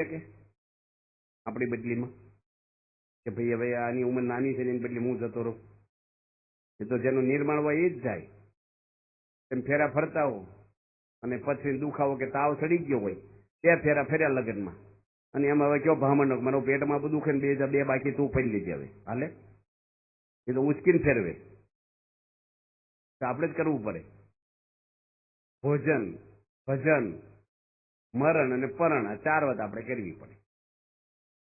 કે આપણી બદલીમાં કે ભાઈ હવે આની ઉંમર નાની છે ને એની બદલી હું જતો રહું? એ તો જેનું નિર્માણ હોય એ જ જાય. એમ ફેરા ફરતા હો અને પછી દુખાવો કે તાવ ચડી ગયો હોય તે ફેરા ફેર્યા લગ્નમાં અને એમાં હવે કયો ભામણ મારો પેટમાં બધું દુખે ને બે બાકી તું ફરી લીધી હવે હાલે. એ તો ઉચકીને ફેરવે. તો આપણે જ કરવું પડે. ભોજન, ભજન, મરણ અને પરણ આ 4 વાત આપણે કરવી પડે.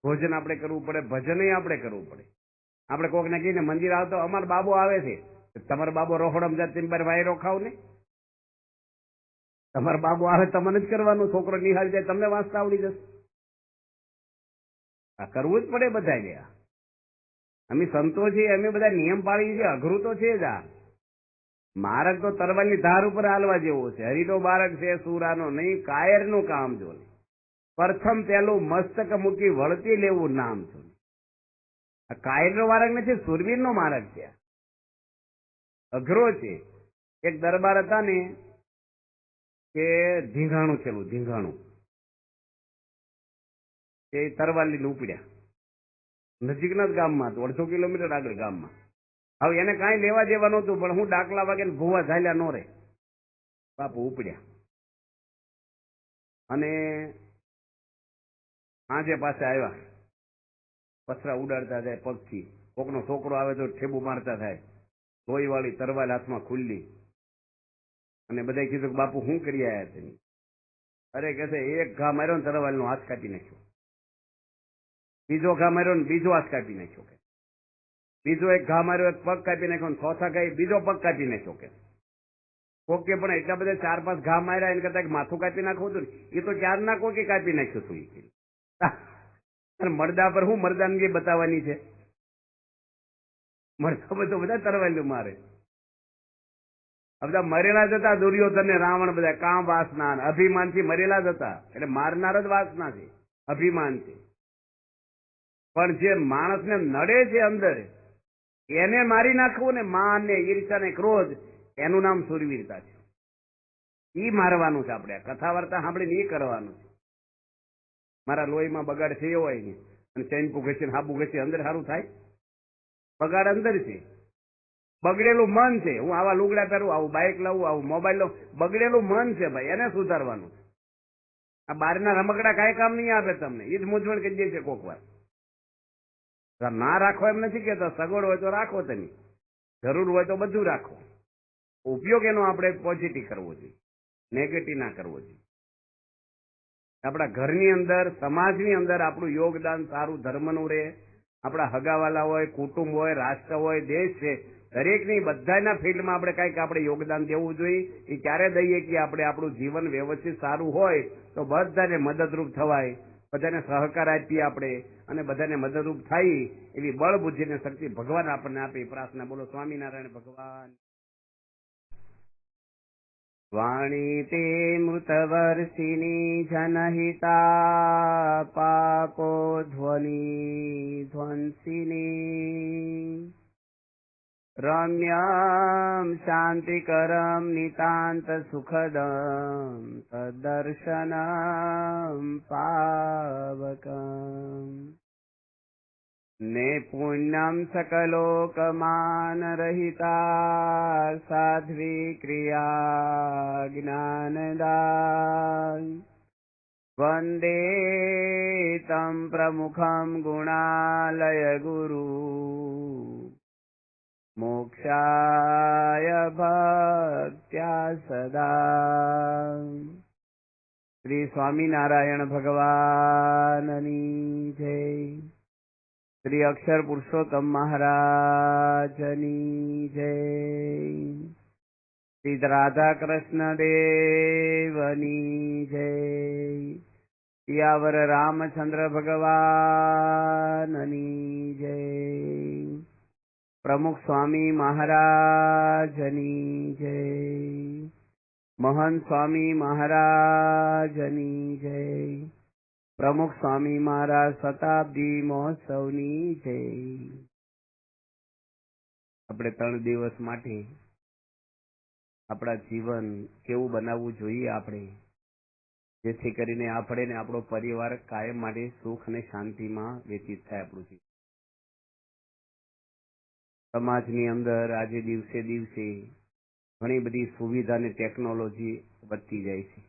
ભોજન આપણે કરવું પડે, ભજન આપણે કરવું પડે. આપણે કોકને કહીને મંદિર આવતો અમારો બાબો આવે છે, તમારો બાબો રોહડમ જાત તેમ બાર વાયરો ખાવ ને. તમારો બાબો આવે તમને જ કરવાનું. છોકરો નિહાળી જાય તમને વાંચતા આવડી જશે. આ કરવું જ પડે બધા ગયા. અમે સંતો છીએ, અમે બધા નિયમ પાડીએ છીએ. અઘરું તો છે જ. આ માર્ગ તો તરવાલની ધાર ઉપર હાલવા જેવો છે. હરિનો બાળક છે સુરાનો નહીં, કાયરનું કામ જો ને. પ્રથમ પેલું મસ્તક મૂકી વળતી લેવું નામ છો. આ કાયરનો માર્ગ નથી, સુરવીરનો માર્ગ છે. અઘરો છે. એક દરબાર હતા ને કે ધીંઘાણું છેલું, ધીંઘાણું એ તરવાલી ઉપડ્યા નજીકના જ ગામમાં, 150 કિલોમીટર આગળ ગામમાં. હવે એને કાંઈ લેવા દેવા નહોતું, પણ હું ડાકલા વાગે ભૂવા ઝાલ્યા નો રે. બાપુ ઉપડ્યા અને આંજે પાસે આવ્યા. પથરા ઉડાડતા જાય પગથી. કોકનો છોકરો આવે તો ઠેબુ મારતા થાય. લોહીવાળી તરવાલ હાથમાં ખુલ્લી. અને બધા કીધું કે બાપુ શું કરી આવ્યા છે? અરે કે છે એક ઘા માર્યો ને તરવાલનો હાથ કાપી નાખ્યો. બીજો ઘા માર્યો ને બીજો હાથ કાપી નાખ્યો. કે બીજો એક ઘા માર્યો, એક પગ કાપી નાખ્યો. ચોથા ઘા બીજો પગ કાપી નાખ્યો. કે કોકે પણ એટલા બધા 4-5 ઘા માર્યા એને કરતા માથું કાપી નાખવું હતું ને. એ તો 4 ના કોકે કાપી નાખ્યું હતું. અને મરદા પર હું મરદાનગી બતાવવાની છે? મરદા બધો બધા તરવાલ્યું મારે. બધા મરેલા જ હતા. દુર્યોધન ને રાવણ બધા કામ વાસના અભિમાનથી મરેલા જ હતા. એટલે મારનાર જ વાસના છે, અભિમાન છે. પણ જે માણસને નડે છે અંદર એને મારી નાખવું ને, માન ને ઈર્ષા ને ક્રોધ, એનું નામ સુરવીરતા છે. ઈ મારવાનું છે. આપણે કથા વાર્તા સાંભળીને એ કરવાનું છે. મારા લોહીમાં બગાડ છે એવો હોય ને અને ચેનપુ ઘસી હાબુ ઘસી અંદર સારું થાય? બગાડ અંદર છે. બગડેલું મન છે. હું આવા લુગડા પહેરું, આવું બાઇક લાવું, આવું મોબાઈલ લઉં. બગડેલું મન છે ભાઈ, એને સુધારવાનું. આ બહારના રમકડા કાંઈ કામ નહીં આપે તમને. એ જ મૂંઝવણ કરી દે છે કોક વાર. ના રાખો એમ નથી કેતા. સગવડ હોય તો રાખો, તમે જરૂર હોય તો બધું રાખો. ઉપયોગ એનો આપણે પોઝિટિવ કરવો જોઈએ, નેગેટિવ ના કરવો જોઈએ. આપણા ઘરની અંદર, સમાજની અંદર આપણું યોગદાન સારું ધર્મનું રહે. આપણા હગાવાલા હોય, કુટુંબ હોય, રાષ્ટ્ર હોય, દેશ છે, દરેકની બધાના ફિલ્ડમાં આપણે કંઈક આપણે યોગદાન દેવું જોઈએ. એ ક્યારે દઈએ કે આપણે આપણું જીવન વ્યવસ્થિત સારું હોય તો બધાને મદદરૂપ થવાય, બધાને સહકાર આપીએ આપણે અને બધાને મદદરૂપ થાય એવી બળ બુદ્ધિ અને શક્તિ ભગવાન આપણને આપે. પ્રાર્થના. બોલો સ્વામિનારાયણ ભગવાન. વાણી તે મૃતવર્ષિણી જનહિતા પાપો ધ્વનિ ધ્વંસિની રમ્યમ શાંતિકરમ નિતાંત સુખદમ તદર્શનમ પાવકમ ને પુણ્યમ સકલોકમાન રહિતા સાધ્વી ક્રિયા જ્ઞાનદાન વંદે તમ પ્રમુખમ ગુણાલય ગુરુ મોક્ષાય ભક્ત્યા સદા. શ્રી સ્વામિનારાયણ ભગવાનની જય. શ્રી અક્ષર પુરુષોત્તમ મહારાજની જય. શ્રી રાધા કૃષ્ણ દેવની જય. યાવર રામચંદ્ર ભગવાનની જય. પ્રમુખ સ્વામી મહારાજની જય. મહંત સ્વામી મહારાજની જય. પ્રમુખ સ્વામી મહારાજ શતાબ્દી મહોત્સવની જય. આપણે 3 દિવસ માટે આપણા જીવન કેવું બનાવવું જોઈએ આપણે જેથી કરીને આપણે ને આપણો પરિવાર કાયમ માટે સુખ અને શાંતિમાં વ્યતીત થાય આપણું જીવન. સમાજની અંદર આજે દિવસે દિવસે ઘણી બધી સુવિધા અને ટેકનોલોજી વધતી જાય છે,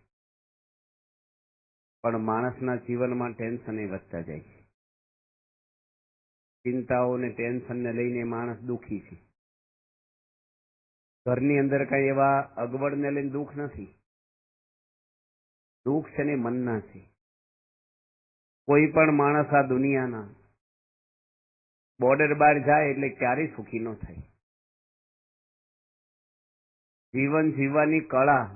પણ માણસના જીવનમાં ટેન્શન વધતા જાય છે. ચિંતાઓ અને ટેન્શનને લઈને માણસ દુઃખી છે. ઘરની અંદર કઈ એવા અગવડને લઈને દુઃખ નથી. દુઃખ છે ને મનના છે. કોઈ પણ માણસ આ દુનિયાના બોર્ડર બહાર જાય એટલે ક્યારેય સુખી ન થાય. જીવન જીવવાની કળા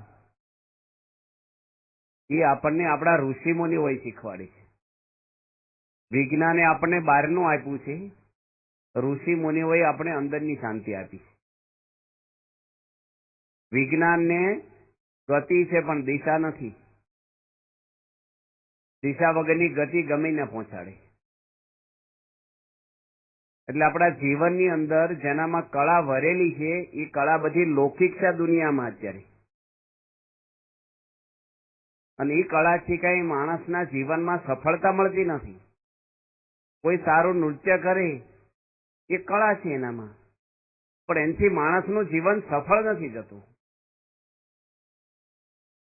એ આપણને આપણા ઋષિમુનિઓએ શીખવાડી છે. વિજ્ઞાને આપણને બહારનું આપ્યું છે, ઋષિમુનિઓએ આપણે અંદરની શાંતિ આપી છે. વિજ્ઞાનને ગતિ છે પણ દિશા નથી. દિશા વગરની ગતિ ગમે ન પહોંચાડે. એટલે આપણા જીવનની અંદર જેનામાં કળા ભરેલી છે એ કળા બધી લૌકિક છે દુનિયામાં અત્યારે, અને એ કળાથી કઈ માણસના જીવનમાં સફળતા મળતી નથી. કોઈ સારું નૃત્ય કરે એ કળા છે એનામાં, પણ એનાથી માણસનું જીવન સફળ નથી જતું.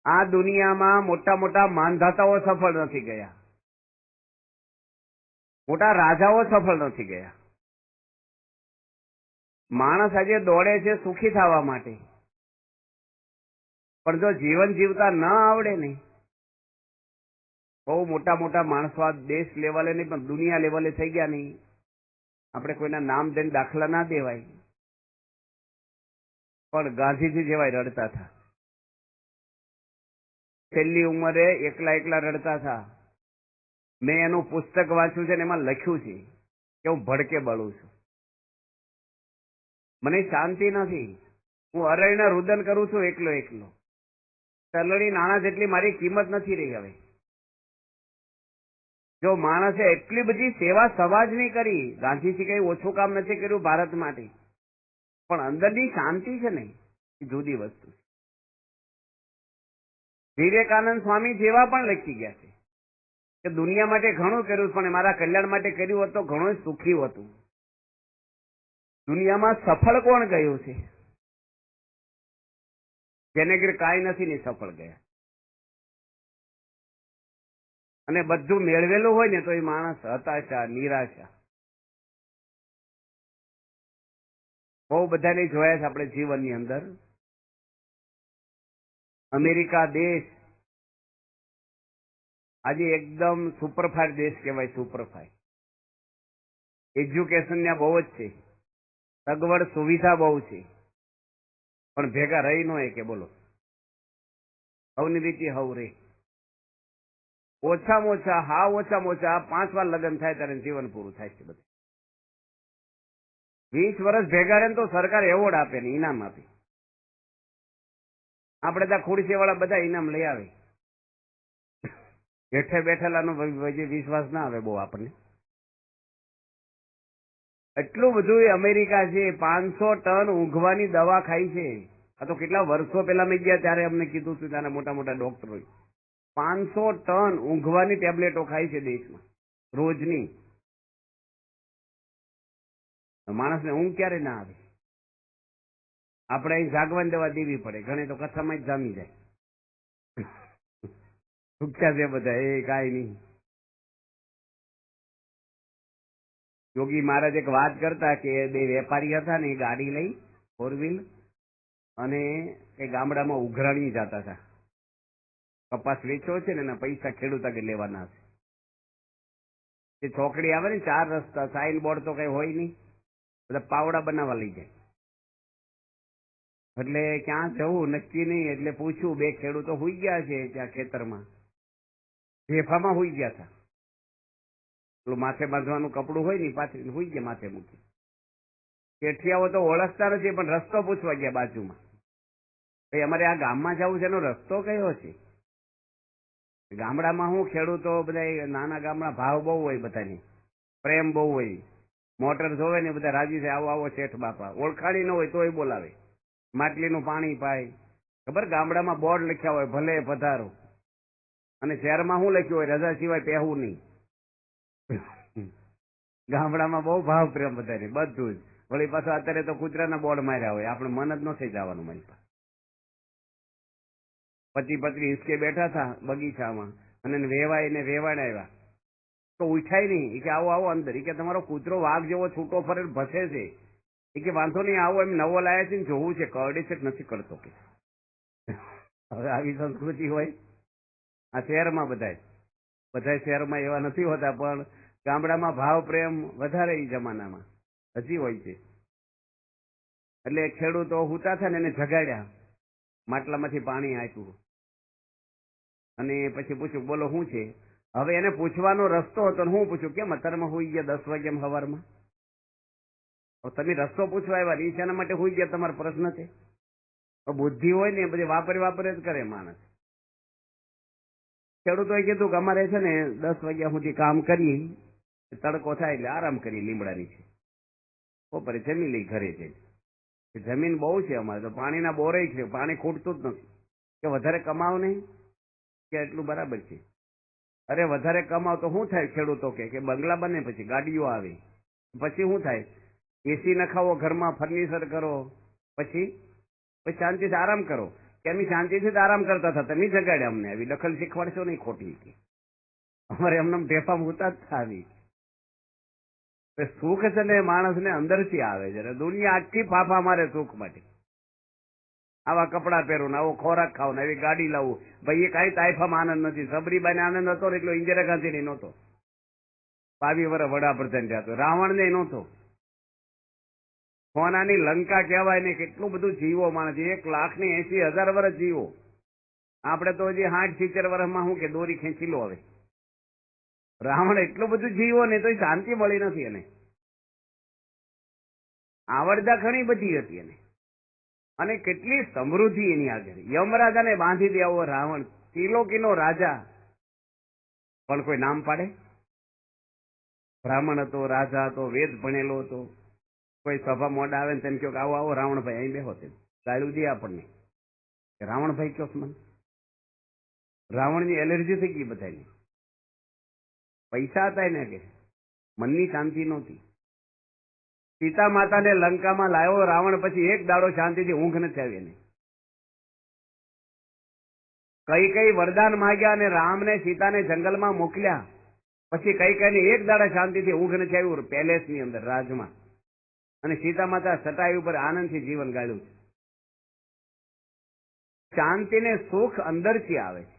આ દુનિયામાં મોટા મોટા માનધાતાઓ સફળ નથી ગયા, મોટા રાજાઓ સફળ નથી ગયા. માણસ આજે દોડે છે સુખી થવા માટે, પણ જો જીવન જીવતા ન આવડે ને, બહુ મોટા મોટા માણસો આ દેશ લેવલે નહીં પણ દુનિયા લેવલે થઈ ગયા નહીં. આપણે કોઈના નામ દઈને દાખલા ના દેવાય, પણ ગાંધીજી જેવાય રડતા હતા. છેલ્લી ઉંમરે એકલા એકલા રડતા હતા. મેં એનું પુસ્તક વાંચ્યું છે ને એમાં લખ્યું છે કે હું ભડકે બળું છું, મને શાંતિ નથી, હું અરણ્ય રુદન કરું છું એકલો એકલો. તલડી નાણાં જેટલી મારી કિંમત નથી રહી હવે. જો માણસે એટલી બધી સેવા સમાજની કરી, ગાંધીજી કઈ ઓછું કામ નથી કર્યું ભારત માટે, પણ અંદરની શાંતિ છે ને એ જુદી વસ્તુ છે. વિવેકાનંદ સ્વામી જેવા પણ લખી ગયા છે કે દુનિયા માટે ઘણું કર્યું પણ મારા કલ્યાણ માટે કર્યું હોત તો ઘણું સુખી હતું. દુનિયામાં સફળ કોણ ગયું છે? જેને ઘેર કાંઈ નથી ને સફળ ગયા. અને બધું મેળવેલું હોય ને તો એ માણસ હતાશા, નિરાશા. બહુ બધાને જોયા છે આપણે જીવનની અંદર. અમેરિકા દેશ આજે એકદમ સુપરફાસ્ટ દેશ કહેવાય. સુપરફાસ્ટ એજ્યુકેશન ત્યાં બહુ જ છે, સગવડ સુવિધા બહુ છે, પણ ભેગા રહી ન કે બોલો, હવની રીતે હવ રે. ઓછામાં ઓછા 5 વાર લગ્ન થાય ત્યારે જીવન પૂરું થાય છે. બધું 20 વર્ષ ભેગા રહે તો સરકાર એવોર્ડ આપે ને ઇનામ આપે. આપણે ત્યાં ખુરશી વાળા બધા ઇનામ લઈ આવે. હેઠે બેઠેલાનો વિશ્વાસ ના આવે બહુ આપણને. એટલું બધું એ અમેરિકા છે, 500 ટન ઊંઘવાની દવા ખાય છે. આ તો કેટલા વર્ષો પહેલા મેં ગયા ત્યારે અમને કીધું હતું ત્યાંના મોટા મોટા ડોક્ટરોએ. 500 ટન ઊંઘવાની ટેબ્લેટો ખાય છે દેશમાં રોજની. માણસને ઊંઘ ક્યારે ના આવે? આપણે અહીં જાગવાની દવા દેવી પડે, ઘણે તો કથામાં જ જામી જાય. ભૂખ્યા છે બધા, એ કાંઈ નહીં. યોગી મહારાજ એક વાત કરતા કે 2 વેપારી હતા ને, એ ગાડી લઈ 4 વ્હીલ અને એ ગામડામાં ઉઘરાણી જતા હતા. કપાસ વેચ્યો છે ને એના પૈસા ખેડૂત આગળ લેવાના છે. એ ચોકડી આવે ને 4 રસ્તા, સાઇન બોર્ડ તો કઈ હોય નહીં, બધા પાવડા બનાવવા લઈ જાય. એટલે ક્યાં જવું નક્કી નહીં, એટલે પૂછ્યું, 2 ખેડૂતો હુઈ ગયા છે ત્યાં ખેતરમાં, ભેફામાં હુઈ ગયા હતા. પેલું માથે બાંધવાનું કપડું હોય ને પાછળ હુઈ ગયા માથે મૂકી. કેઠિયાઓ તો ઓળખતા નથી પણ રસ્તો પૂછવા ગયા બાજુમાં, ભાઈ અમારે આ ગામમાં જવું છે, એનો રસ્તો કયો છે? ગામડામાં હું ખેડૂતો બધા નાના ગામડા ભાવ બહુ હોય, બધાની પ્રેમ બહુ હોય, મોટર જોવે ને બધા રાજી થાય, આવો આવો શેઠ બાપા. ઓળખાણી ન હોય તોય બોલાવે, માટલીનું પાણી પાય. ખબર ગામડામાં બોર્ડ લખ્યા હોય, ભલે પધારો. અને શહેરમાં શું લખ્યું હોય, રજા સિવાય પહેવું નહીં. ગામડામાં બહુ ભાવ પ્રેમ બધાને, બધું જ. વળી પાછું અત્યારે તો કૂતરાના બોર્ડ માર્યા હોય, આપણે મન જ ન થઈ જવાનું. મારી પાસે પતિ પત્ની હિંચકે બેઠા હતા બગીચામાં અને વેવાણ આવ્યા તો ઉઠાય નહીં. એ કે આવો આવો અંદર. એ કે તમારો કૂતરો વાઘ જેવો છૂટો ફરે ભસે છે. એ કે વાંધો નહીં, આવો, એમ નવો લાયા છે ને જોવું છે કરડે છે કે નથી કરતો. કે હવે આવી સંસ્કૃતિ હોય આ શહેરમાં. બધા શહેરમાં એવા નથી હોતા, પણ ગામડામાં ભાવ પ્રેમ વધારે એ જમાનામાં હજી હોય છે. એટલે ખેડૂતો હુતા હતા ને એને જગાડ્યા, માટલામાંથી પાણી આપ્યું અને પછી પૂછ્યું બોલો શું છે. હવે એને પૂછવાનો રસ્તો હતો ને હું પૂછ્યું કેમ અત્યારમાં હોઈ ગયા 10 વાગ્યા સવારમાં. તમે રસ્તો પૂછવા આવ્યા, એ શેના માટે હોઈ ગયા તમારો પ્રશ્ન છે. બુદ્ધિ હોય ને એ બધી વાપરે જ કરે માણસ. ખેડૂતોએ કીધું કે અમારે છે ને 10 વાગ્યા સુધી કામ કરી, તડકો થાય એટલે આરામ કરી લીમડાની છે, બપોરે જમી લઈ ઘરે જઈ. જમીન બહુ છે અમારે તો, પાણીના બોરે છે, પાણી ખૂટતું જ નથી. કે વધારે કમાવ નહીં કે એટલું બરાબર છે. અરે વધારે કમાવ તો શું થાય, ખેડૂતો કે બંગલા બને, પછી ગાડીઓ આવે, પછી શું થાય, એસી નખાવો ઘરમાં, ફર્નિચર કરો, પછી શાંતિથી આરામ કરો. કે અમે શાંતિથી જ આરામ કરતા હતા, તમે જગાડ્યા અમને. આવી દખલ શીખવાડશો નહીં ખોટી. કે અમારે એમને ઢેફા મૂતા જ આવી. સુખ છે ને માણસને અંદરથી આવે છે. દુનિયા આખી ફાફા મારે સુખ માટે. આવા કપડા પહેરું ને આવો ખોરાક ખાવ ને એવી ગાડી લાવું. ભાઈ એ કઈ તાઇફામાં આનંદ નથી. સબરીબાઈને આનંદ હતો એટલો ઇન્દિરા ગાંધી નહોતો. 22 વર્ષ વડાપ્રધાન થયા. રાવણ ને નહોતો. સોનાની લંકા કહેવાય ને, કેટલું બધું જીવો માણસ. 1,80,000 વર્ષ જીવો. આપણે તો હજી 60-70 વર્ષમાં શું કે દોરી ખેંચી લો. હવે રાવણ એટલું બધું જીવો ને તો શાંતિ મળી નથી. એને આવડતા ઘણી બધી હતી એને, અને કેટલી સમૃદ્ધિ એની આગળ. યમરાજાને બાંધી દેવો રાવણ, ત્રિલોકીનો રાજા, પણ કોઈ નામ પાડે. બ્રાહ્મણ હતો, રાજા હતો, વેદ ભણેલો હતો. કોઈ સભા મોડા આવે ને તેમ કહો કે આવો આવો રાવણભાઈ અહીં બેહો. તેમ ગાળું દે આપણને. રાવણભાઈ કયો મન, રાવણની એલર્જી થઈ ગઈ બધાની. પૈસા હતા એને કે મનની શાંતિ નહોતી. સીતા માતાને લંકામાં લાવ્યો રાવણ, પછી એક દાડો શાંતિથી ઊંઘ નથી આવી એને. કઈ વરદાન માંગ્યા અને રામને સીતાને જંગલમાં મોકલ્યા, પછી કઈ એક દાડા શાંતિથી ઊંઘ નથી આવ્યું પેલેસની અંદર, રાજમાં. અને સીતા માતા ચટાઈ ઉપર આનંદથી જીવન ગાળ્યું છે. શાંતિ ને સુખ અંદરથી આવે છે.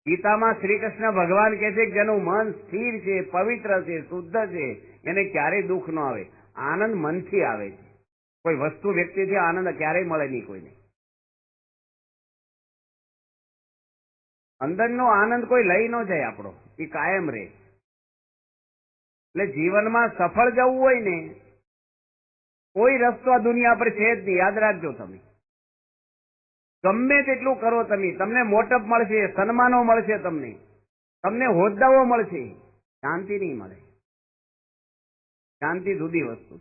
ગીતામાં શ્રી કૃષ્ણ ભગવાન કહે છે કે જેનું મન સ્થિર છે, પવિત્ર છે, શુદ્ધ છે, એને ક્યારેય દુઃખ ન આવે. આનંદ મનથી આવે છે. કોઈ વસ્તુ વ્યક્તિથી આનંદ ક્યારેય મળે નહીં કોઈને. અંદરનો આનંદ કોઈ લઈ ન જાય આપણો, એ કાયમ રહે. એટલે જીવનમાં સફળ જવું હોય ને, કોઈ રસ્તો આ દુનિયા પર છે જ નહીં. યાદ રાખજો તમે. ગમે તેટલું કરો તમે, તમને મોટપ મળશે, સન્માનો મળશે, તમને હોદ્દાઓ મળશે, શાંતિ નહીં મળે. શાંતિ જુદી વસ્તુ.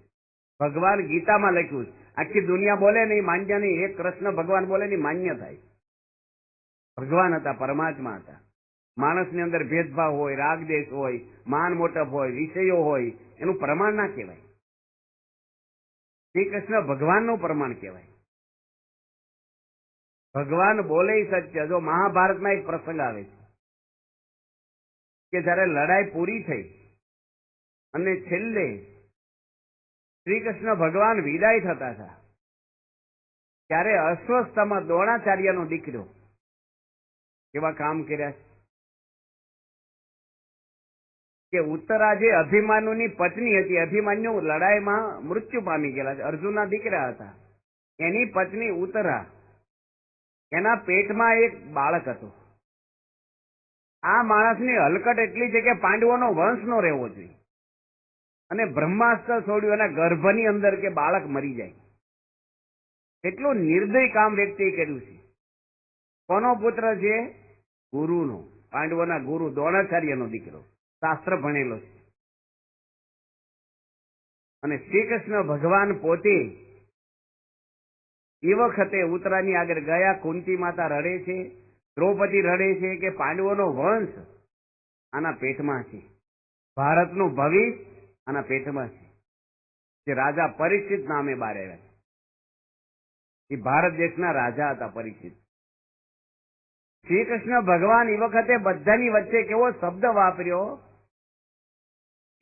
ભગવાન ગીતામાં લખ્યું છે, આખી દુનિયા બોલે નહીં માન્ય નહીં, એક કૃષ્ણ ભગવાન બોલે નહીં માન્ય થાય. ભગવાન હતા, પરમાત્મા હતા. માણસની અંદર ભેદભાવ હોય, રાગદેશ હોય, માન મોટપ હોય, વિષયો હોય, એનું પ્રમાણ ના કહેવાય. શ્રી કૃષ્ણ ભગવાનનું પ્રમાણ કહેવાય. ભગવાન બોલે સત્ય. જો મહાભારતમાં એક પ્રસંગ આવે છે કે જયારે લડાઈ પૂરી થઈ અને છેલ્લે શ્રી કૃષ્ણ ભગવાન વિદાય થતા હતા, ત્યારે અશ્વસ્થામાં દ્રોણાચાર્યનો દીકરો કેવા કામ કર્યા કે ઉત્તરા જે અભિમાન્યુની પત્ની હતી, અભિમાન્યુ લડાઈમાં મૃત્યુ પામી ગયેલા છે, અર્જુનના દીકરા હતા. એની પત્ની ઉત્તરા, એના પેટમાં એક બાળક હતું. આ માણસની હલકટ એટલી છે કે પાંડવોનો વંશ નો રહેવો જોઈએ, અને બ્રહ્માસ્ત્ર છોડ્યું એના ગર્ભની અંદર કે બાળક મરી જાય. એટલું નિર્દય કામ વ્યક્તિએ કર્યું છે. કોનો પુત્ર છે? ગુરુનો, પાંડવોના ગુરુ દ્રોણાચાર્યનો દીકરો, શાસ્ત્ર ભણેલો છે. અને શ્રી કૃષ્ણ ભગવાન પોતે એ વખતે ઉત્તરાની આગળ ગયા. કુંતી માતા રડે છે, દ્રૌપદી રડે છે કે પાંડવોનો વંશ આના પેટમાં છે, ભારતનું ભવિષ્ય આના પેટમાં છે. જે રાજા પરીક્ષિત નામે બહાર આવ્યા છે, એ ભારત દેશના રાજા હતા પરીક્ષિત. શ્રી કૃષ્ણ ભગવાન એ વખતે બધાની વચ્ચે કેવો શબ્દ વાપર્યો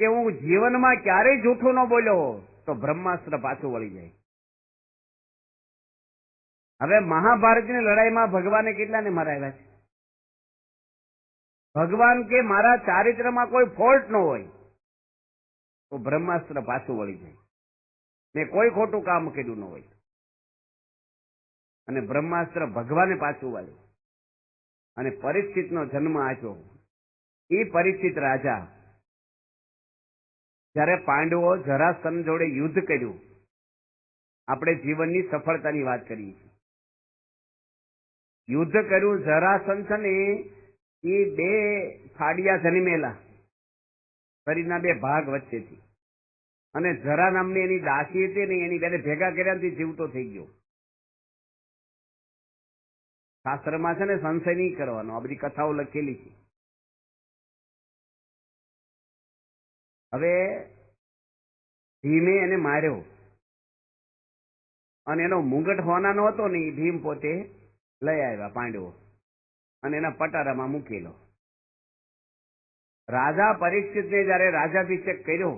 કે હું જીવનમાં ક્યારેય જૂઠું ન બોલ્યો તો બ્રહ્માસ્ત્ર પાછું વળી જાય. હવે મહાભારતની લડાઈમાં ભગવાને કેટલાને મરાવ્યા છે? ભગવાન કે મારા ચારિત્રમાં કોઈ ફોલ્ટ ન હોય તો બ્રહ્માસ્ત્ર પાછું વળી જાય. મેં કોઈ ખોટું કામ કર્યું ન હોય અને બ્રહ્માસ્ત્ર ભગવાને પાછું વાળ્યું અને પરીક્ષિતનો જન્મ આપ્યો. એ પરીક્ષિત રાજા જ્યારે પાંડવો જરાસંઘ જોડે યુદ્ધ કર્યું, આપણે જીવનની સફળતાની વાત કરીએ છીએ. યુદ્ધ કર્યું, જરાસંઘ છે ને એ બે ફાડિયા જન્મેલા શરીરના બે ભાગ વચ્ચેથી, અને જરા નામની એની દાસી હતી ને એની બેને ભેગા કર્યાથી જીવતો થઈ ગયો. શાસ્ત્રમાં છે ને સંશય નહીં કરવાનો, આ બધી કથાઓ લખેલી છે. હવે ભીમે એને માર્યો અને એનો મુંગટ હોનાનો હતો ને એ ભીમ પોતે લઈ આવ્યા પાંડવો અને એના પટારામાં મૂકેલો. રાજા પરીક્ષિતને જયારે રાજાભિષેક કર્યો,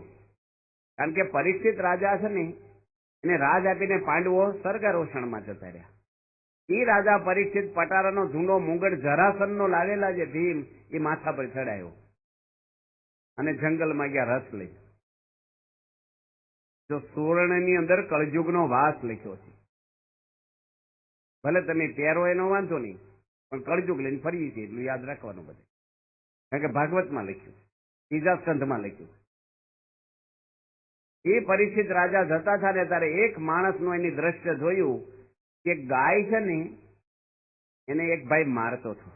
કારણ કે પરીક્ષિત રાજા છે ને એને રાજ આપીને પાંડવો સ્વર્ગારોહણમાં જતા રહ્યા. એ રાજા પરીક્ષિત પટારાનો જૂનો મુંગટ જરાસંઘનો લાવેલા જે ભીમ એ માથા પર ચડાયો અને જંગલમાં ગયા રસ લઈ. જો સુવર્ણની અંદર કળયુગનો વાસ લખ્યો છે, ભલે તમે પહેરો એનો વાંધો નહીં, પણ કળયુગ લઈને ફરીએ છીએ એટલું યાદ રાખવાનું બધે, કારણ કે ભાગવતમાં લખ્યું, ત્રીજા સ્કંધમાં લખ્યું. એ પરીક્ષિત રાજા જતા હતા ને ત્યારે એક માણસનું એની દ્રશ્ય જોયું કે ગાય છે ને એને એક ભાઈ મારતો હતો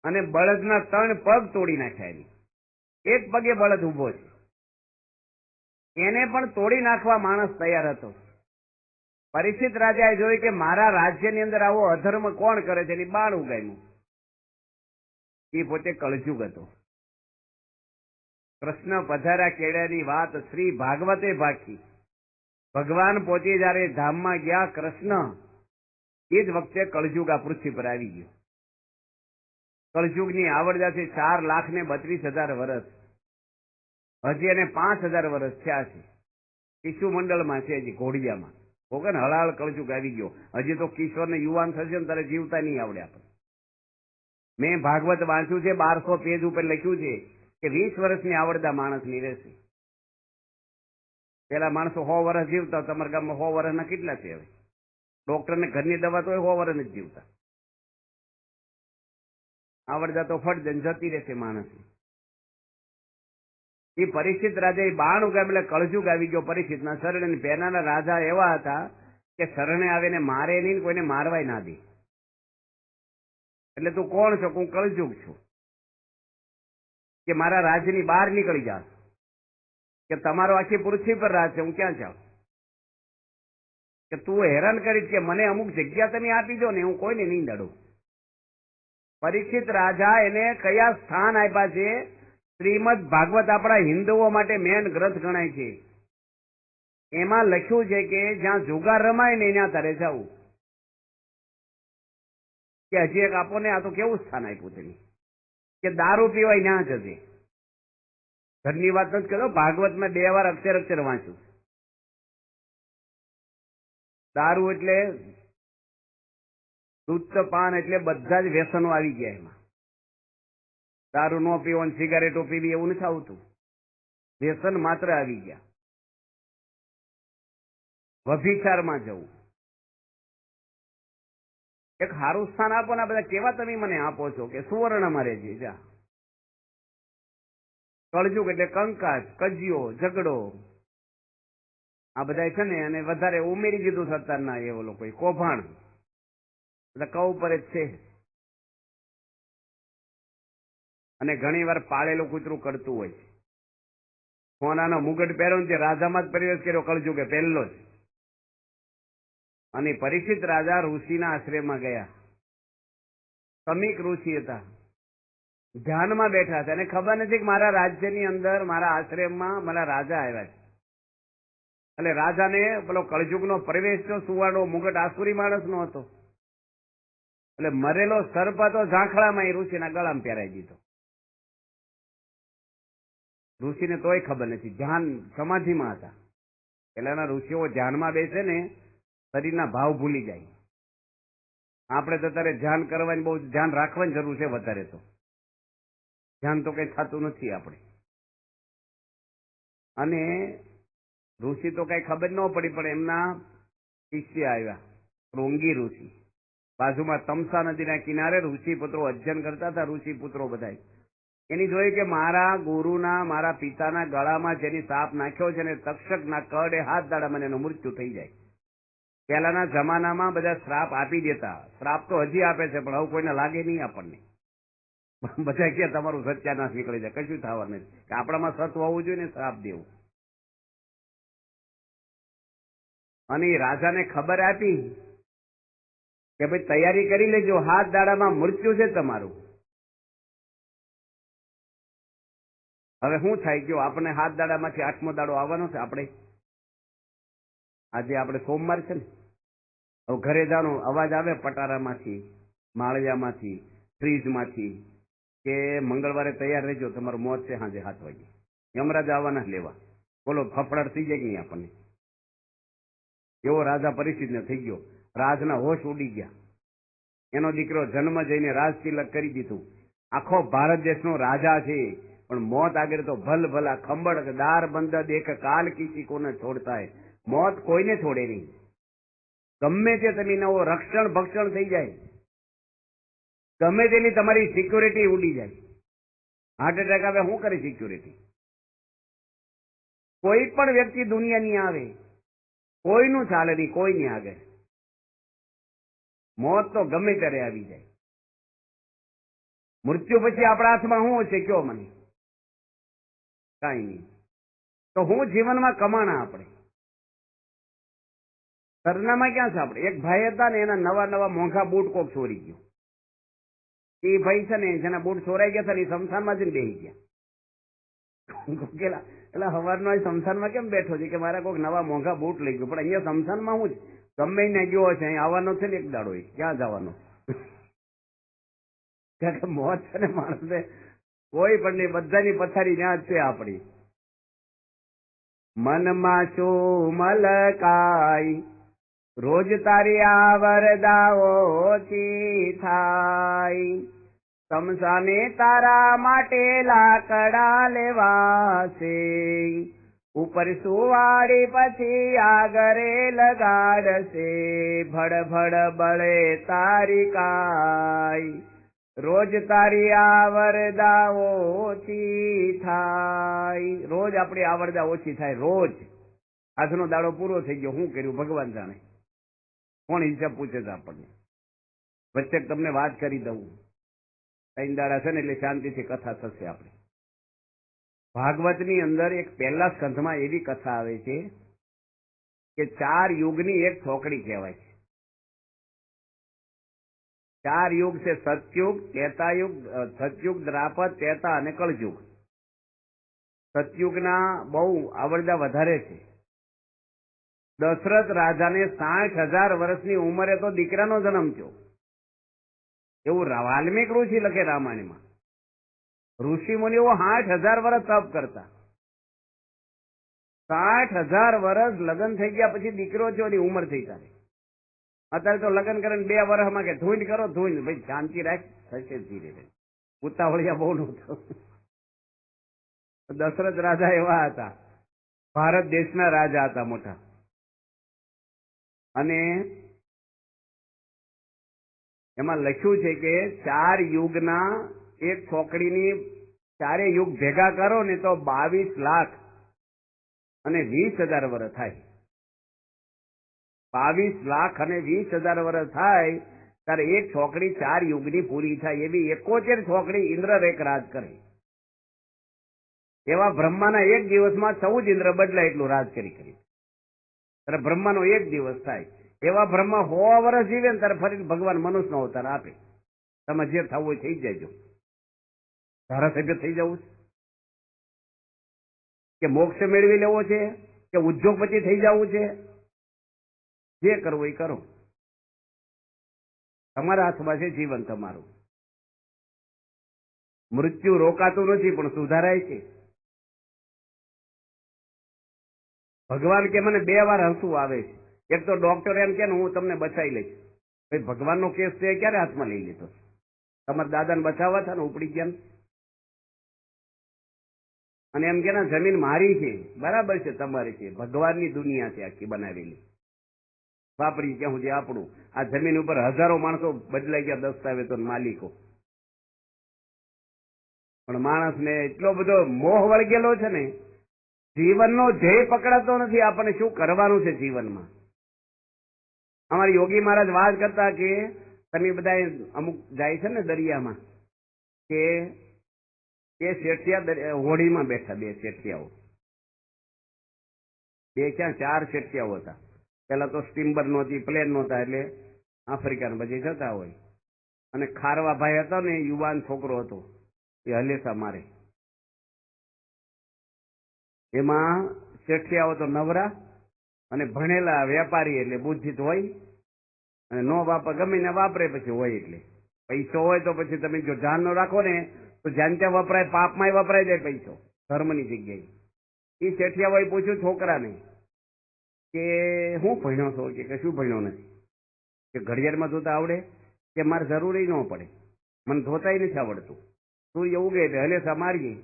અને બળદના 3 પગ તોડી નાખ્યા. એની એક પગે બળદ ઉભો છે, એને પણ તોડી નાખવા માણસ તૈયાર હતો. પરીક્ષિત રાજાએ જોયું કે મારા રાજ્યની અંદર આવો અધર્મ કોણ કરે છે, એની બાણ ઉગામ્યું. એ પોતે કળજુગ હતો. કૃષ્ણ પધાર્યા કેળ્યાની વાત શ્રી ભાગવતે ભાખી. ભગવાન પોતે જયારે ધામમાં ગયા કૃષ્ણ, એ જ વખતે કળજુગ આ પૃથ્વી પર આવી ગયો. કળજુગની આવડતા છે 4,32,000 વર્ષ. હજી એને 5,000 વર્ષ થયા છે. શિશુ મંડળમાં છે, હજી ઘોડિયામાં. ભોગન હળાળ કળજુગ આવી ગયો. હજી તો કિશોર ને યુવાન થશે ને તારે જીવતા નહીં આવડે આપણે. મેં ભાગવત વાંચ્યું છે, 1200 પેજ ઉપર લખ્યું છે કે 20 વર્ષની આવડતા માણસની રહેશે. પેલા માણસો 100 વર્ષ જીવતા, તમારા ગામમાં 100 વર્ષના કેટલા છે? હવે ડોક્ટરને ઘરની દવા તો 100 વર્ષ જ જીવતા. આવડતા તો ફટ દઈને જતી રહેશે માણસ. એ પરીક્ષિત રાજા એ બાણ ઉગામ એટલે કળજુગ આવી ગયો પરીક્ષિતના શરણે. પહેલાના રાજા એવા હતા કે શરણે આવીને મારે નહીં, કોઈને મારવાય ના દે. એટલે તું કોણ છો? હું કળજુગ છું. કે મારા રાજ્યની બહાર નીકળી જા, કે તમારો આખી પૃથ્વી પર રાજ છે, હું ક્યાં જાઉં? કે તું હેરાન કરીશ કે મને અમુક જગ્યા તમે આપી દો ને, હું કોઈને નહીં નડું. પરીક્ષિત રાજા એને કયા સ્થાન આપ્યા છે? શ્રીમદ ભાગવત આપણા હિન્દુઓ માટે મેન ગ્રંથ ગણાય છે. એમાં લખ્યું છે કે જ્યાં જુગાર રમાય ને ત્યાં તારે જવું. કે હજી એક આપો ને, આ તો કેવું સ્થાન આપ્યું તમે? કે દારૂ પીવાય ત્યાં જશે. ઘરની વાત નથી કરો, ભાગવતમાં 2 વાર અક્ષર વાંચ્યું. દારૂ એટલે દૂધ પાન એટલે બધા જ વ્યસનો આવી ગયા એમાં. દારૂ ન પીવો, સિગારેટો પીવી એવું નથી આવતું. વ્યસન માત્ર આવી ગયા. વ્યભિચારમાં જવું. એક સારું સ્થાન આપો ને, બધા કેવા તમે મને આપો છો કે સુવર્ણમાં રહેજે જા. કળજુગ એટલે કંકાસ, કજિયો, ઝઘડો, આ બધા છે ને. અને વધારે ઉમેરી દીધું સત્તારના એવો લોકો કૌભાંડ, બધા કઉ ઉપર જ છે. અને ઘણી વાર પાળેલું કૂતરું કરતું હોય છે. સોનાનો મુગટ પહેર્યો ને તે રાજામાં જ પ્રવેશ કર્યો કળજુગે પહેલો જ. અને પરીક્ષિત રાજા ઋષિના આશ્રયમાં ગયા. સમીક ઋષિ હતા, ધ્યાનમાં બેઠા હતા અને ખબર નથી કે મારા રાજ્યની અંદર મારા આશ્રમમાં મારા રાજા આવ્યા છે. એટલે રાજાને પેલો કળજુગનો પ્રવેશ થયો, સુવાળો મુગટ આસુરી માણસનો હતો. એટલે મરેલો સર્પ હતો ઝાંખળામાં એ ઋષિના ગળામાં પહેરાઈ દીધો. ઋષિને તોય ખબર નથી, ધ્યાન સમાધિમાં હતા. પેલાના ઋષિઓ ધ્યાનમાં બેસે ને શરીરના ભાવ ભૂલી જાય. આપણે તો અત્યારે ધ્યાન કરવાની બહુ ધ્યાન રાખવાની જરૂર છે વધારે. તો ધ્યાન તો કઈ થતું નથી આપણે. અને ઋષિ તો કઈ ખબર ન પડી, પણ એમના શિષ્ય આવ્યા, રોંગી ઋષિ. બાજુમાં તમસા નદીના કિનારે ઋષિ પુત્રો અધ્યયન કરતા હતા. ઋષિ પુત્રો બધા એની જોયું કે મારા ગુરુના, મારા પિતાના ગળામાં જેની સાપ નાખ્યો છે ને તક્ષકના કડે હાથ દાડામાં એનું મૃત્યુ થઈ જાય. પહેલાના જમાનામાં બધા શ્રાપ આપી દેતા. શ્રાપ તો હજી આપે છે, પણ હવે કોઈને લાગે નહીં આપણને. બધા કે તમારું સત્યાનાશ નીકળી જાય, કશું થવાનું નથી. કે આપણામાં સત્વ હોવું જોઈએ ને શ્રાપ દેવું. અને એ રાજાને ખબર આપી કે ભાઈ તૈયારી કરી લેજો, હાથ દાડામાં મૃત્યુ છે તમારું. હવે શું થાય ગયો, આપણને હાથ દાડામાંથી 8મો દાડો આવવાનો છે. આજે આપણે સોમવાર છે ને, હવે ઘરે જવાનો અવાજ આવે પટારામાંથી, માળિયામાંથી, ફ્રીજમાંથી કે મંગળવારે તૈયાર રહેજો, તમારું મોત છે સાંજે 7 વાગે. યમરાજ આવવાના લેવા. બોલો ફફડાટ થઈ જાય કે નહીં આપણને? એવો રાજા પરિસ્થિતિને થઈ ગયો. રાજના હોશ ઉડી ગયા. એનો દીકરો જન્મ જઈને રાજ તિલક કરી દીધું. આખો ભારત દેશનો રાજા છે, પણ મોત આગળ તો ભલ ભલા ખંબળ દાર બંધ દેખ કાલ કિસી કોને છોડતા હે. મોત કોઈને છોડે નહીં. ગમે તે તમે નવો રક્ષણ ભક્ષણ થઈ જાય, ગમે તેની તમારી સિક્યોરિટી ઉડી જાય. હાર્ટ એટેક આવે, શું કરે સિક્યોરિટી? કોઈ પણ વ્યક્તિ દુનિયાની આવે, કોઈનું ચાલે નહીં, કોઈની આગળ. મોત તો ગમે ત્યારે આવી જાય. મૃત્યુ પછી આપણા હાથમાં શું છે કયો મને? કાંઈ નહીં. તો હું જીવનમાં કમાણા આપણે સરનામાં ક્યાં છે આપણે? એક ભાઈ હતા ને, એના નવા નવા મોંઘા બૂટ કોક ચોરી ગયો. એ ભાઈ છે ને, જેના બૂટ ચોરાઈ ગયા હતા ને, શમશાનમાં જઈને બેસી ગયા. એટલે સવારનો શમશાનમાં કેમ બેઠો છે કે મારા કોઈક નવા મોંઘા બૂટ લઈ ગયો. પણ અહીંયા શમશાનમાં હું ગમે ને ગયો છે, અહીં આવવાનો છે ને એક દાડો, ક્યાં જવાનો? કારણ કે મોત છે ને માણસે કોઈ પણ નહીં, બધાની પથારી ત્યાં જ છે આપણી. મનમાં શું મલકાય, રોજ તારી આવરદા ઓછી થાય. તમસાને તારા માટે લાકડા લેવાશે, ઉપર સુવાડી પછી આગરે લગાડશે. ભડ ભડ બળે તારી કાય, રોજ તારી આવરદા ઓછી થાય. રોજ આપણી આવરદા ઓછી થાય. રોજ આજનો દાડો પૂરો થઈ ગયો, શું કર્યું ભગવાન જાણે. કોણ હિસાબ પૂછે છે આપણને? વચ્ચે તમને વાત કરી દઉં. 3 દાડા છે ને એટલે શાંતિથી કથા થશે. આપણે ભાગવતની અંદર એક પહેલા સ્કંધમાં એવી કથા આવે છે કે 4 યુગની એક છોકરી કહેવાય છે. 4 યુગ છે: સતયુગ, ત્રેતાયુગ, સતયુગ, દ્વાપર, ત્રેતા અને કળયુગ. સતયુગના બહુ આવરદા વધારે છે. દશરથ રાજાને 60,000 વર્ષની ઉંમરે તો દીકરાનો જન્મ થયો. એવું વાલ્મીક ઋષિ લખે રામાયણમાં. ઋષિ મુનિઓ 60,000 વર્ષ તપ કરતા. 60,000 વર્ષ લગ્ન થઈ ગયા પછી દીકરો થયો, એની ઉંમર થઈ તારે. અત્યારે તો લગ્ન કરે 2 વર્ષમાં કે ધૂંડ કરો, ધૂંડ. ભાઈ શાંતિ રાખ, થશે ધીરે ધીરે. ઉતાવળિયા બહુ નહોતો. દશરથ રાજા એવા હતા, ભારત દેશના રાજા હતા મોટા. અને એમાં લખ્યું છે કે 4 યુગના એક છોકરીની 4 યુગ ભેગા કરો ને તો 22 લાખ અને 20,000 વર્ષ થાય. 22 લાખ અને 20,000 વર્ષ થાય ત્યારે એક છોકરી 4 યુગની પૂરી થાય. એવી 71 છોકરી ઇન્દ્ર એક રાજ કરે. એવા બ્રહ્માના એક દિવસમાં 14 ઇન્દ્ર બદલાય એટલું રાજ કરી. ત્યારે બ્રહ્માનો એક દિવસ થાય. એવા બ્રહ્મા 100 વર્ષ જીવે ને ત્યારે ફરી ભગવાન મનુષ્યનો અવતાર આપે. તમે જે થવું હોય થઈ જજો. ધારાસભ્ય થઈ જવું છે કે મોક્ષ મેળવી લેવો છે કે ઉદ્યોગપતિ થઈ જવું છે, જે કરવું એ કરો. તમારા હાથમાં છે જીવન તમારું. મૃત્યુ રોકાતું નથી પણ સુધારાય છે. ભગવાન કે મને 2 વાર હસવું આવે છે. એક તો ડોક્ટર એમ કે હું તમને બચાવી લઈશ. ભાઈ ભગવાનનો કેસ છે ક્યારે હાથમાં લઈ લીધો? તમારા દાદાને બચાવવા હતા ને ઉપડી ગયા. અને એમ કે જમીન મારી છે, બરાબર છે, તમારી છે. ભગવાનની દુનિયા છે આખી બનાવેલી. વાપરી ક્યાં સુધી આપણું. આ જમીન ઉપર હજારો માણસો બદલાઈ ગયા, દસ્તાવેજો માલિકો. પણ માણસને એટલો બધો મોહ વળગેલો છે ને, જીવનનો ધ્યેય પકડાતો નથી. આપણને શું કરવાનું છે જીવનમાં. અમારી યોગી મહારાજ વાત કરતા કે તમે બધા અમુક જાય છે ને દરિયામાં, કે શેઠિયા હોડીમાં બેઠા, 2 શેઠિયાઓ, 2 ક્યાં 4 શેઠિયાઓ હતા. પેલા તો સ્ટીમર નહોતી, પ્લેન નહોતા, એટલે આફ્રિકાને પછી જતા હોય. અને ખારવા ભાઈ હતો ને, યુવાન છોકરો હતો, એ હલેસા મારે. એમાં શેઠિયાઓ તો નવરા અને ભણેલા વેપારી, એટલે બુદ્ધિ તો હોય. અને નો વાપરે, ગમે ને વાપરે પછી હોય. એટલે પૈસો હોય તો પછી તમે જો ધ્યાન ન રાખો ને તો જ્યાં ત્યાં વપરાય, પાપમાં વપરાય જાય પૈસો, ધર્મની જગ્યાએ. એ શેઠિયાઓએ પૂછ્યું છોકરાને કે હું ભણ્યો છો? કે શું ભણ્યો નથી? કે ઘડિયાળમાં ધોતા આવડે? કે મારે જરૂરી ન પડે, મને ધોતાય નથી આવડતું. સૂર્ય ઉગે એટલે હલેસા મારીએ,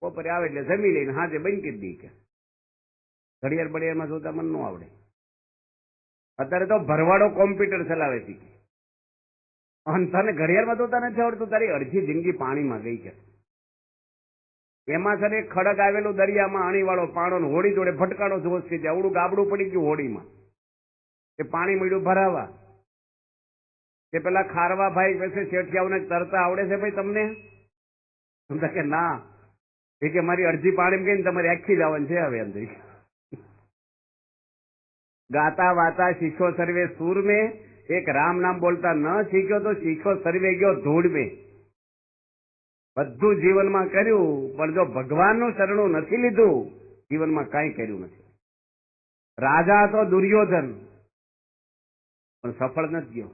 બપોરે આવે એટલે જમી લઈને હાથે બંધ કરી દઈ. કે ઘડિયાળ બડિયાળમાં જોતા મને ન આવડે. અત્યારે તો ભરવાડો કોમ્પ્યુટર ચલાવે છે. અને તને ઘડિયાળમાં જોતા નથી આવડતું, તારી અડધી જિંદગી પાણીમાં ગઈ. છે એમાં છે ને ખડક આવેલું દરિયામાં, અણીવાળો પાણો, હોડી જોડે ભટકાણો જોશ છે. આવડું ગાબડું પડી ગયું હોડીમાં, એ પાણી મળ્યું ભરાવા. કે પેલા ખારવા ભાઈ પાસે શેઠિયાઓને તરતા આવડે છે ભાઈ તમને? સમજા કે ના. એ કે મારી અડધી પાણી ગઈ ને તમારી આખી જવાની છે હવે અંદર. ગાતા વાતા શીખો સર્વે સૂર મેં, એક રામ નામ બોલતા ન શીખ્યો તો શીખો સર્વે ગયો ધૂળ મેં. બધું જીવનમાં કર્યું, પણ જો ભગવાનનું શરણું નથી લીધું, જીવનમાં કાંઈ કર્યું નથી. રાજા હતો દુર્યોધન, પણ સફળ નથી ગયો.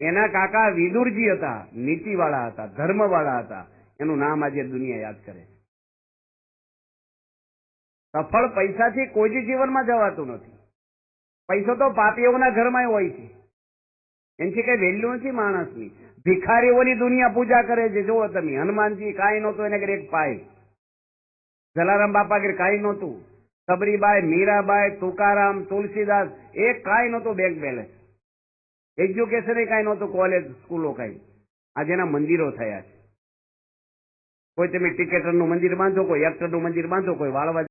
એના કાકા વિદુરજી હતા, નીતિવાળા હતા, ધર્મવાળા હતા. એનું નામ આજે દુનિયા યાદ કરે. સફળ પૈસાથી કોઈ જ જીવનમાં જવાતું નથી. પૈસો તો પાપીઓના ઘરમાં હોય છે, એનાથી કઈ વેલ્યુ નથી માણસની. ભિખારીઓની દુનિયા પૂજા કરે છે. જુઓ તમે, હનુમાનજી કાંઈ નહોતું, એને ઘરે એક પાય. જલારામ બાપા ઘરે કાંઈ નહોતું. સબરીબાઈ, મીરાબાઈ, તુકારામ, તુલસીદાસ, એક કાંઈ નહોતું બેંક બેલેન્સ. એજ્યુકેશન કાંઈ નહોતું, કોલેજ સ્કૂલો કાંઈ. આજે એના મંદિરો થયા છે. કોઈ તમે ટિકેટરનું મંદિર બાંધો, કોઈ એક્ટરનું મંદિર બાંધો, કોઈ વાળવા